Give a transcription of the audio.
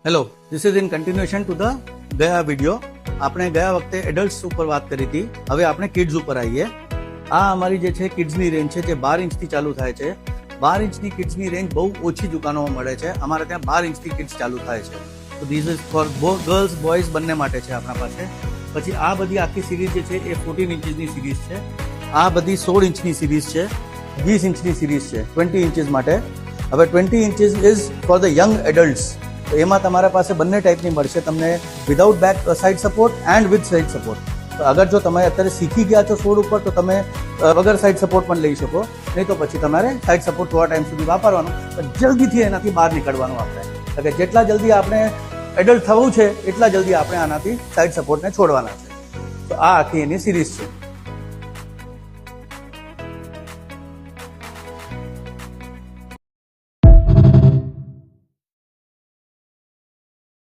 Hello, this is in continuation to the ગયા video. આપણે ગયા વખતે એડલ્ટ્સ ઉપર વાત કરી હતી, હવે આપણે કિડ્સ ઉપર આવીએ. આ અમારી જે છે કિડ્સની રેન્જ છે જે 12 ઇંચથી ચાલુ થાય છે. 12 ઇંચની કિડ્સની રેન્જ બહુ ઓછી દુકાનોમાં મળે છે. અમારે ત્યાં 12 ઇંચથી કિડ્સ ચાલુ થાય છે. તો this is four girls boys બંને માટે છે આપણા પાસે. પછી આ બધી આખી સિરીઝ જે છે એ 14 ઇંચની સિરીઝ છે. આ બધી 16 ઇંચની સિરીઝ છે, 20 ઇંચની સિરીઝ છે 20 ઇંચીસ માટે. હવે 20 inches is for the young adults. તો એમાં તમારા પાસે બંને ટાઈપની મળશે તમને, without back side support and with side support. તો અગર જો તમે અત્યારે શીખી ગયા છો સોડ ઉપર તો તમે વગર સાઇડ સપોર્ટ પણ લઈ શકો, નહીં તો પછી તમારે સાઇડ સપોર્ટ થોડા ટાઈમ સુધી વાપરવાનું, પણ જલ્દીથી એનાથી બહાર નીકળવાનું આપણે. એટલે જેટલા જલ્દી આપણે એડલ્ટ થવું છે એટલા જલ્દી આપણે આનાથી સાઇડ સપોર્ટને છોડવાના છે. તો આ આખી એની સિરીઝ છે.